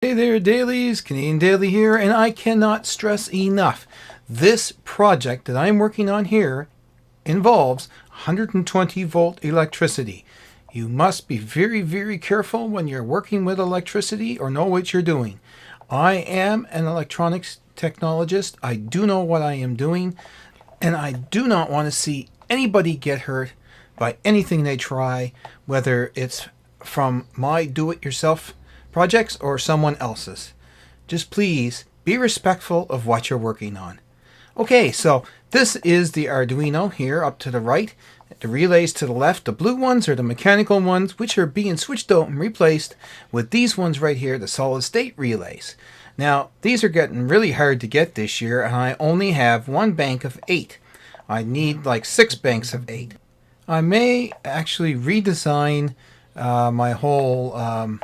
Hey there, dailies. Canadian Daily here, and I cannot stress enough. This project that I'm working on here involves 120 volt electricity. You must be very, very careful when you're working with electricity or know what you're doing. I am an electronics technologist. I do know what I am doing, and I do not want to see anybody get hurt by anything they try, whether it's from my do it yourself projects or someone else's. Just please be respectful of what you're working on. Okay, so this is the Arduino here up to the right. The relays to the left, the blue ones are the mechanical ones, which are being switched out and replaced with these ones right here, the solid state relays. Now, these are getting really hard to get this year, and I only have one bank of 8. I need like 6 banks of 8. I may actually redesign my whole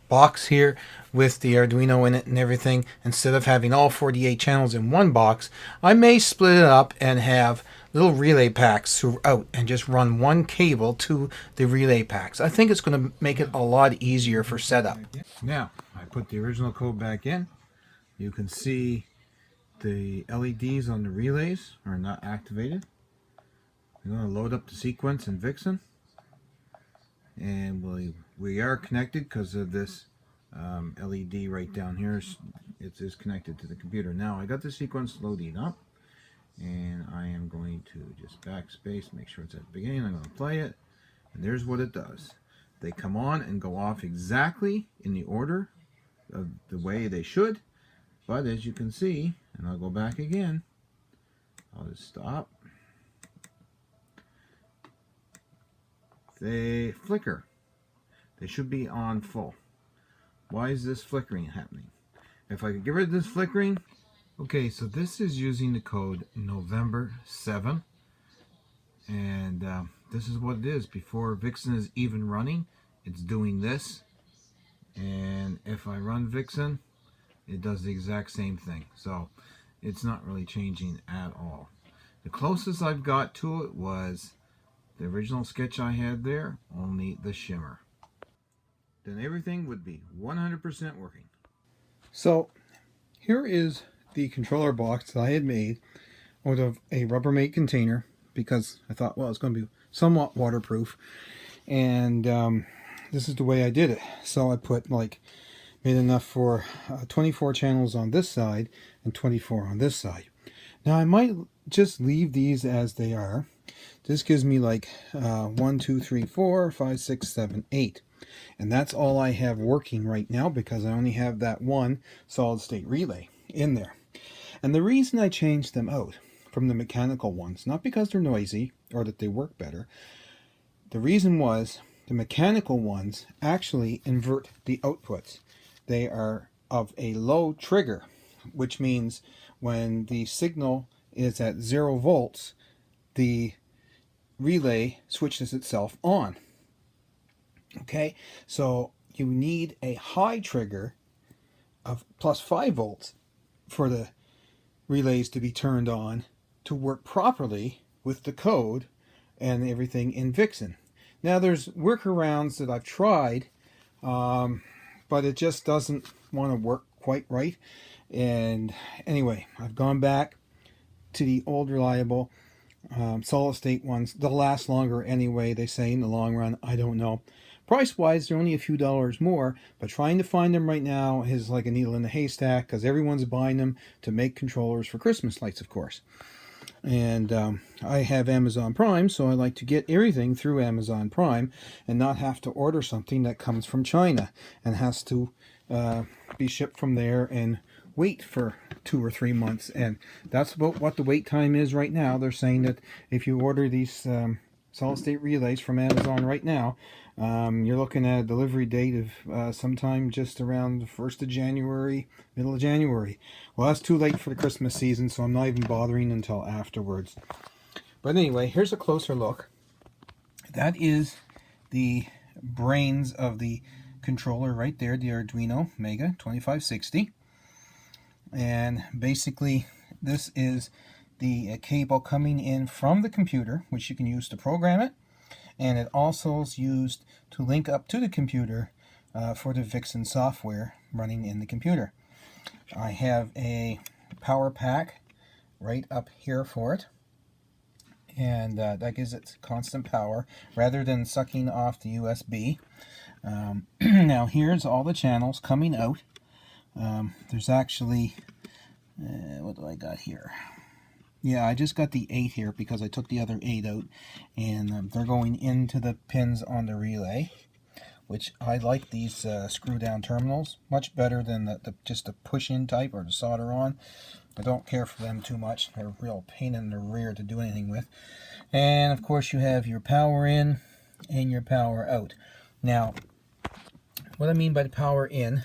box here with the Arduino in it and everything. Instead of having all 48 channels in one box, I may split it up and have little relay packs throughout and just run one cable to the relay packs. I think it's going to make it a lot easier for setup. Now, I put the original code back in. You can see the LEDs on the relays are not activated. I'm going to load up the sequence in Vixen. And we are connected because of this LED right down here. It is connected to the computer. Now I got the sequence loading up, and I am going to just backspace, make sure it's at the beginning. I'm going to play it, and there's what it does. They come on and go off exactly in the order of the way they should, but as you can see, and I'll go back again, I'll just stop. They flicker. They should be on full. Why is this flickering happening? If I could get rid of this flickering. Okay, so this is using the code November 7. And this is what it is. Before Vixen is even running, it's doing this. And if I run Vixen, it does the exact same thing. So it's not really changing at all. The closest I've got to it was the original sketch I had there, only the shimmer. Then everything would be 100% working. So here is the controller box that I had made out of a Rubbermaid container because I thought, well, it's going to be somewhat waterproof. And this is the way I did it. So I made enough for 24 channels on this side and 24 on this side. Now I might just leave these as they are. This gives me 1, 2, 3, 4, 5, 6, 7, 8. And that's all I have working right now because I only have that one solid state relay in there. And the reason I changed them out from the mechanical ones, not because they're noisy or that they work better, the reason was the mechanical ones actually invert the outputs. They are of a low trigger, which means when the signal is at 0 volts, the relay switches itself on. Okay, so you need a high trigger of plus 5 volts for the relays to be turned on to work properly with the code and everything in Vixen. Now there's workarounds that I've tried, but it just doesn't want to work quite right. And anyway, I've gone back to the old reliable solid state ones. They'll last longer anyway, they say, in the long run. I don't know. Price wise, they're only a few dollars more, but trying to find them right now is like a needle in a haystack because everyone's buying them to make controllers for Christmas lights, of course. And I have Amazon Prime, so I like to get everything through Amazon Prime and not have to order something that comes from China and has to be shipped from there and wait for 2 or 3 months. And that's about what the wait time is right now. They're saying that if you order these solid state relays from Amazon right now, you're looking at a delivery date of sometime just around the 1st of January, middle of January. Well, that's too late for the Christmas season, so I'm not even bothering until afterwards. But anyway, here's a closer look. That is the brains of the controller right there, the Arduino Mega 2560. And basically, this is the cable coming in from the computer, which you can use to program it. And it also is used to link up to the computer for the Vixen software running in the computer. I have a power pack right up here for it, and that gives it constant power rather than sucking off the USB. Now here's all the channels coming out. There's actually, what do I got here? Yeah, I just got the 8 here because I took the other 8 out, and they're going into the pins on the relay, which I like these screw-down terminals much better than just the push-in type or the solder-on. I don't care for them too much. They're a real pain in the rear to do anything with. And of course you have your power in and your power out. Now, what I mean by the power in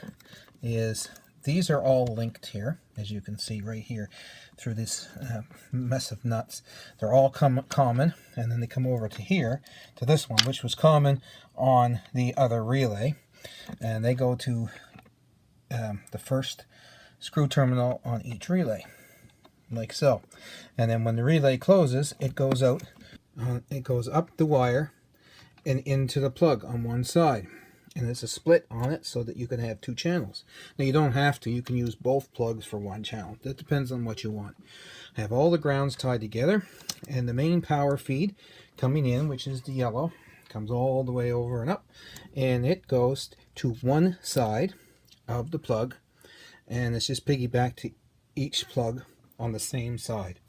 is these are all linked here, as you can see right here through this mess of nuts. They're all common, and then they come over to here, to this one, which was common on the other relay. And they go to the first screw terminal on each relay, like so. And then when the relay closes, it goes out, it goes up the wire and into the plug on one side. And there's a split on it so that you can have 2 channels. Now you don't have to, you can use both plugs for 1 channel. That depends on what you want. I have all the grounds tied together, and the main power feed coming in, which is the yellow, comes all the way over and up, and it goes to one side of the plug, and it's just piggybacked to each plug on the same side.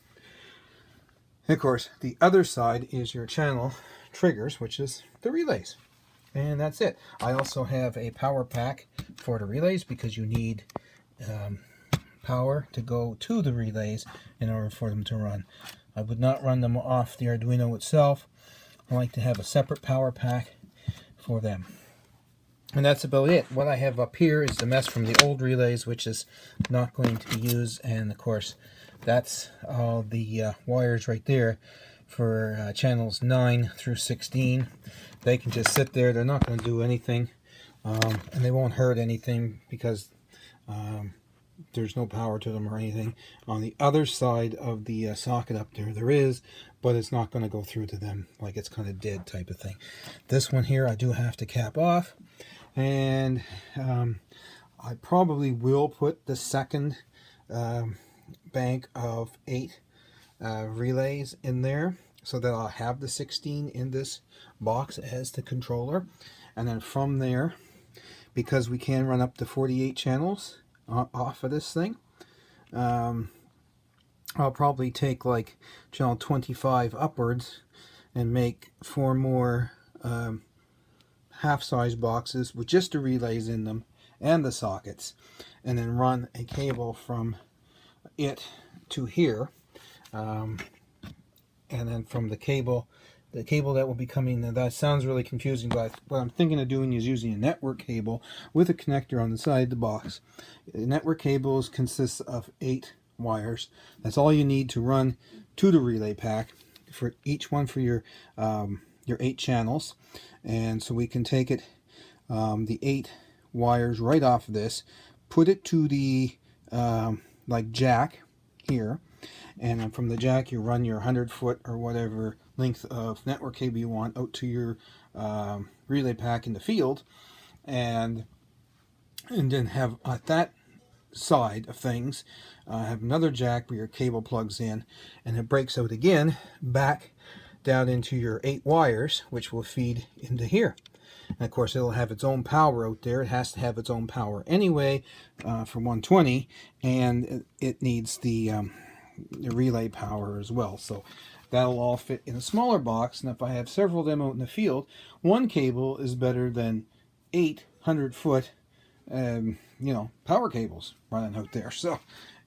And of course, the other side is your channel triggers, which is the relays. And that's it. I also have a power pack for the relays because you need power to go to the relays in order for them to run. I would not run them off the Arduino itself. I like to have a separate power pack for them. And that's about it. What I have up here is the mess from the old relays, which is not going to be used. And of course, that's all the wires right there for channels 9 through 16. They can just sit there. They're not going to do anything, and they won't hurt anything because there's no power to them or anything. On the other side of the socket up there, there is, but it's not going to go through to them, like it's kind of dead type of thing. This one here I do have to cap off, and I probably will put the second bank of 8 relays in there, so that I'll have the 16 in this box as the controller. And then from there, because we can run up to 48 channels off of this thing, I'll probably take like channel 25 upwards and make 4 more half-size boxes with just the relays in them and the sockets, and then run a cable from it to here. And then from the cable that will be coming, that sounds really confusing, but what I'm thinking of doing is using a network cable with a connector on the side of the box. The network cables consists of 8 wires. That's all you need to run to the relay pack, for each one for your 8 channels. And so we can take it, the 8 wires right off of this, put it to the like jack here, and then from the jack you run your 100-foot or whatever length of network cable you want out to your relay pack in the field, and then have at that side of things have another jack where your cable plugs in, and it breaks out again back down into your 8 wires, which will feed into here. And of course it'll have its own power out there. It has to have its own power anyway for 120, and it needs the relay power as well. So that'll all fit in a smaller box, and if I have several of them out in the field, one cable is better than 800-foot power cables running out there. So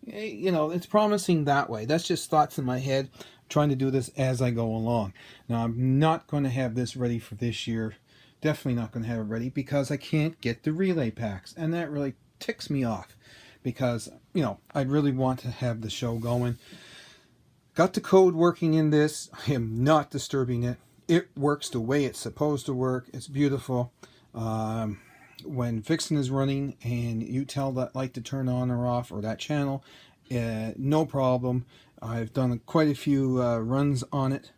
it's promising that way. That's just thoughts in my head, trying to do this as I go along. Now I'm not going to have this ready for this year. Definitely not going to have it ready because I can't get the relay packs, and that really ticks me off, because I really want to have the show going. Got the code working in this. I am not disturbing it. It works the way it's supposed to work. It's beautiful. When Vixen is running and you tell that light to turn on or off, or that channel, no problem. I've done quite a few runs on it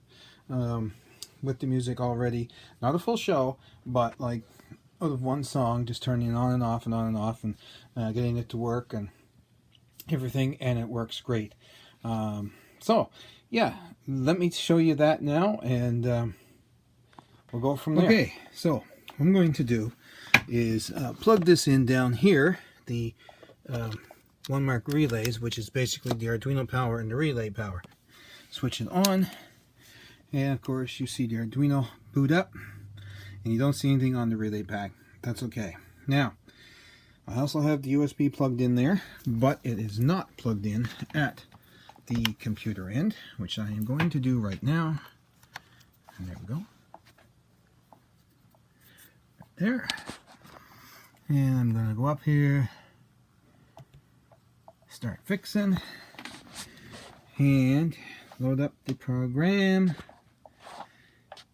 with the music already. Not a full show, but like out of one song, just turning it on and off and on and off, and getting it to work and everything, and it works great. So yeah, let me show you that now, and we'll go from there. Okay, so what I'm going to do is plug this in down here, the 1 mark relays, which is basically the Arduino power and the relay power. Switch it on, and of course you see the Arduino boot up, and you don't see anything on the relay pack. That's okay. Now, I also have the USB plugged in there, but it is not plugged in at the computer end, which I am going to do right now. And there we go. Right there. And I'm going to go up here, start Vixen, and load up the program.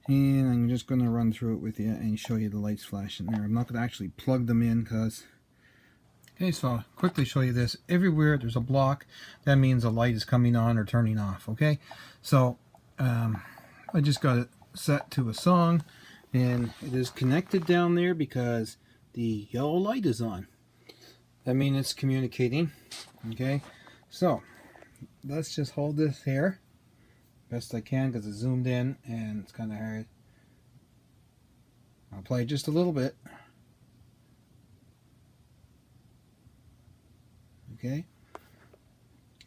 And I'm just going to run through it with you and show you the lights flashing there. I'm not going to actually plug them in because... Okay, so I'll quickly show you this. Everywhere there's a block, that means a light is coming on or turning off, okay? So, I just got it set to a song, and it is connected down there because the yellow light is on. That means it's communicating, okay? So, let's just hold this here best I can because it's zoomed in and it's kind of hard. I'll play just a little bit. Okay.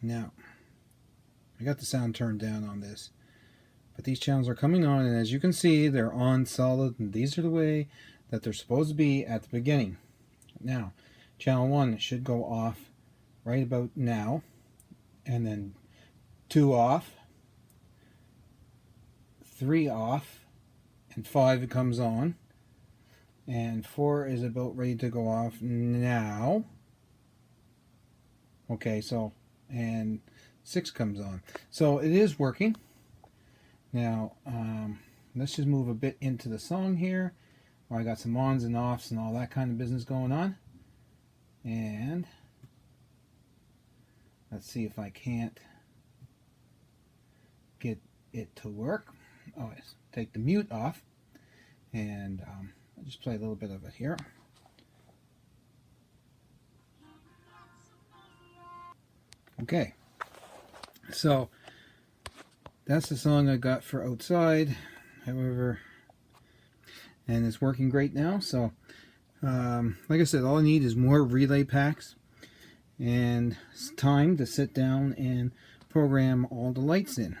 Now, I got the sound turned down on this, but these channels are coming on, and as you can see, they're on solid, and these are the way that they're supposed to be at the beginning. Now, channel 1 should go off right about now, and then 2 off, 3 off, and 5 it comes on, and 4 is about ready to go off now. Okay, so, and 6 comes on. So it is working. Now, let's just move a bit into the song here, where I got some ons and offs and all that kind of business going on. And let's see if I can't get it to work. Oh, yes. Take the mute off, and I'll just play a little bit of it here. Okay, so that's the song I got for outside, however, and it's working great now. So like I said, all I need is more relay packs, and it's time to sit down and program all the lights in.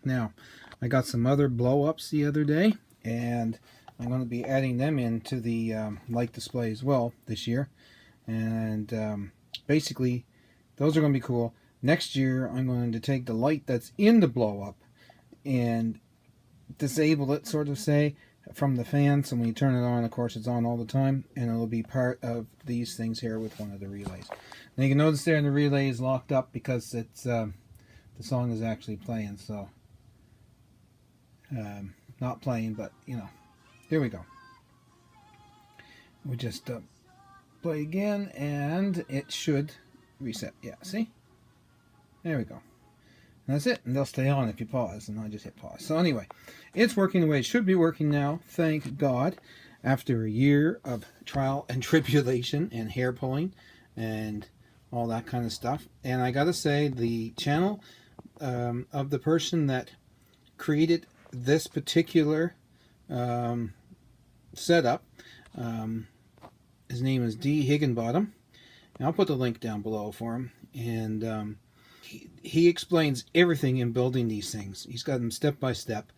Now, I got some other blow-ups the other day, and I'm going to be adding them into the light display as well this year, and basically those are going to be cool. Next year, I'm going to take the light that's in the blow-up and disable it, sort of say, from the fan. So when you turn it on, of course, it's on all the time, and it'll be part of these things here with one of the relays. Now you can notice there the relay is locked up because it's the song is actually playing. So not playing, but you know, here we go. We just play again, and it should reset. Yeah, see? There we go. And that's it. And they'll stay on if you pause. And I just hit pause. So anyway, it's working the way it should be working now. Thank God. After a year of trial and tribulation and hair pulling and all that kind of stuff. And I got to say, the channel of the person that created this particular setup, his name is D. Higginbottom. And I'll put the link down below for him. And he explains everything in building these things. He's got them step by step.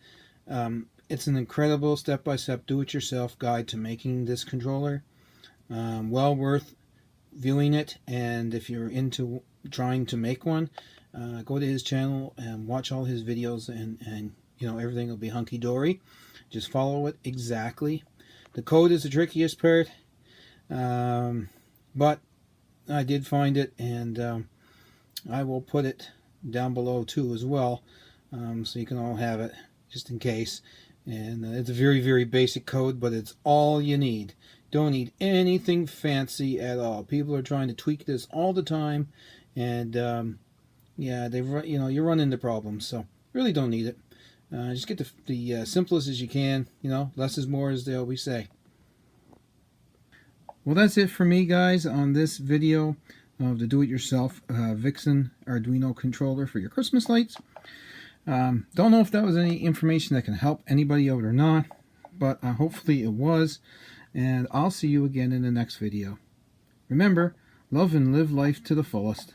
It's an incredible step by step do-it-yourself guide to making this controller. Well worth viewing it. And if you're into trying to make one, go to his channel and watch all his videos, and you know, everything will be hunky-dory. Just follow it exactly. The code is the trickiest part, but I did find it, and I will put it down below too as well, so you can all have it just in case. And it's a very, very basic code, but it's all you need. Don't need anything fancy at all. People are trying to tweak this all the time, and yeah, you run into problems. So really don't need it. Just get the simplest as you can. You know, less is more, as they always say. Well, that's it for me, guys, on this video of the do-it-yourself Vixen Arduino controller for your Christmas lights. Don't know if that was any information that can help anybody out or not, but hopefully it was, and I'll see you again in the next video. Remember, love and live life to the fullest.